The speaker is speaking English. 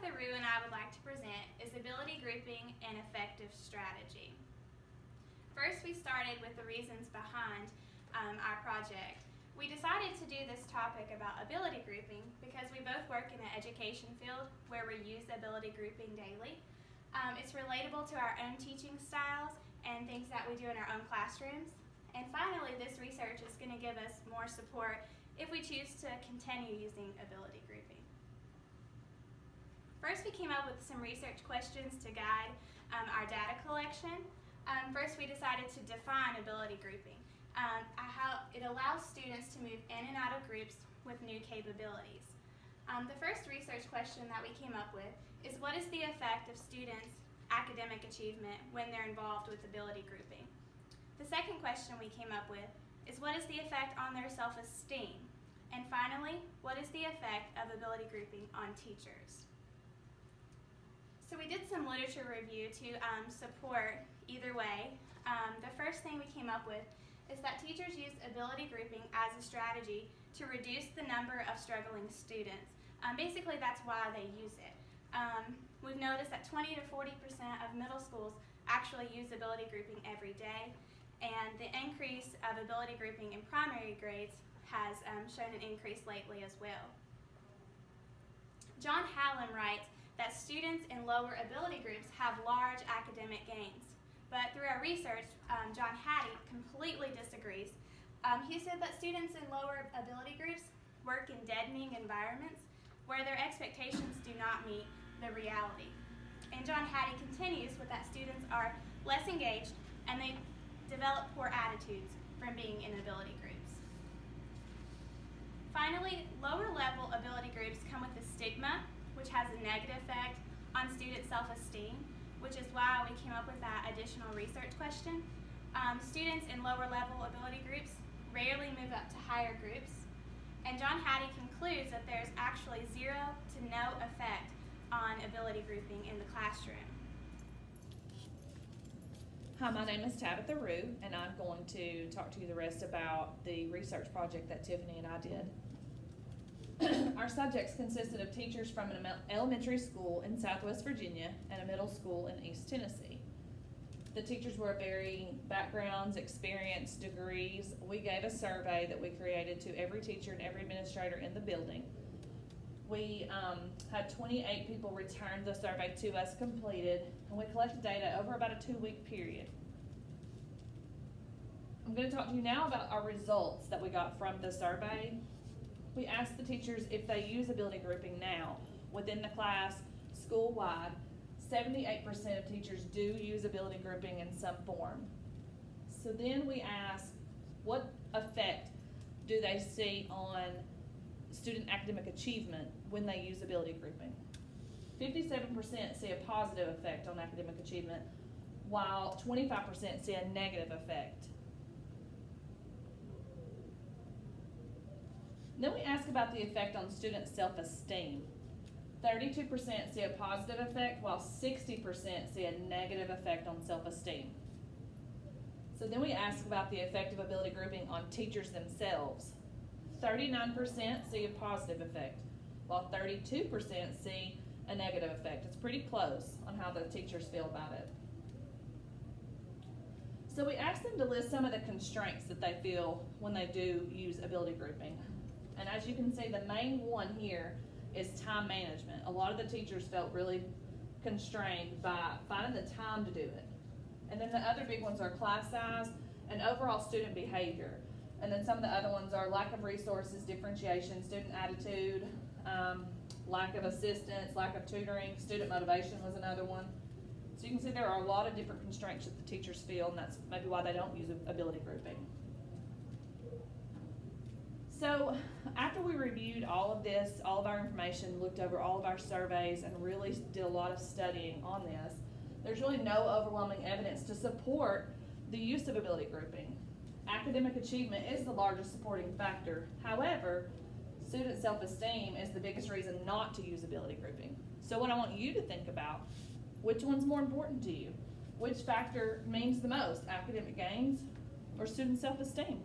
Tabitha Rue and I would like to present is ability grouping and effective strategy. First, we started with the reasons behind our project. We decided to do this topic about ability grouping because we both work in the education field where we use ability grouping daily. It's relatable to our own teaching styles and things that we do in our own classrooms. And finally, this research is going to give us more support if we choose to continue using ability grouping. First, we came up with some research questions to guide our data collection. First, we decided to define ability grouping. How it allows students to move in and out of groups with new capabilities. The first research question that we came up with is, what is the effect of students' academic achievement when they're involved with ability grouping? The second question we came up with is, what is the effect on their self-esteem? And finally, what is the effect of ability grouping on teachers? So we did some literature review to support either way. The first thing we came up with is that teachers use ability grouping as a strategy to reduce the number of struggling students. Basically, that's why they use it. We've noticed that 20 to 40% of middle schools actually use ability grouping every day, and the increase of ability grouping in primary grades has shown an increase lately as well. John Hallam writes that students in lower ability groups have large academic gains. But through our research, John Hattie completely disagrees. He said that students in lower ability groups work in deadening environments where their expectations do not meet the reality. And John Hattie continues with that students are less engaged and they develop poor attitudes from being in ability groups. Finally, lower level ability groups come with a stigma, which has a negative effect on student self-esteem, which is why we came up with that additional research question. Students in lower level ability groups rarely move up to higher groups, and John Hattie concludes that there's actually zero to no effect on ability grouping in the classroom. Hi, my name is Tabitha Rue, and I'm going to talk to you the rest about the research project that Tiffany and I did. Our subjects consisted of teachers from an elementary school in Southwest Virginia and a middle school in East Tennessee. The teachers were of varying backgrounds, experience, degrees. We gave a survey that we created to every teacher and every administrator in the building. We had 28 people return the survey to us completed, and we collected data over about a 2-week period. I'm going to talk to you now about our results that we got from the survey. We asked the teachers if they use ability grouping now within the class, school-wide. 78% of teachers do use ability grouping in some form. So then we asked, what effect do they see on student academic achievement when they use ability grouping? 57% see a positive effect on academic achievement, while 25% see a negative effect. Then we ask about the effect on student self-esteem. 32% see a positive effect, while 60% see a negative effect on self-esteem. So then we ask about the effect of ability grouping on teachers themselves. 39% see a positive effect, while 32% see a negative effect. It's pretty close on how the teachers feel about it. So we asked them to list some of the constraints that they feel when they do use ability grouping. And as you can see, the main one here is time management. A lot of the teachers felt really constrained by finding the time to do it. And then the other big ones are class size and overall student behavior. And then some of the other ones are lack of resources, differentiation, student attitude, lack of assistance, lack of tutoring, student motivation was another one. So you can see there are a lot of different constraints that the teachers feel, and that's maybe why they don't use ability grouping. So after we reviewed all of this, all of our information, looked over all of our surveys, and really did a lot of studying on this, there's really no overwhelming evidence to support the use of ability grouping. Academic achievement is the largest supporting factor. However, student self-esteem is the biggest reason not to use ability grouping. So what I want you to think about, which one's more important to you? Which factor means the most, academic gains or student self-esteem?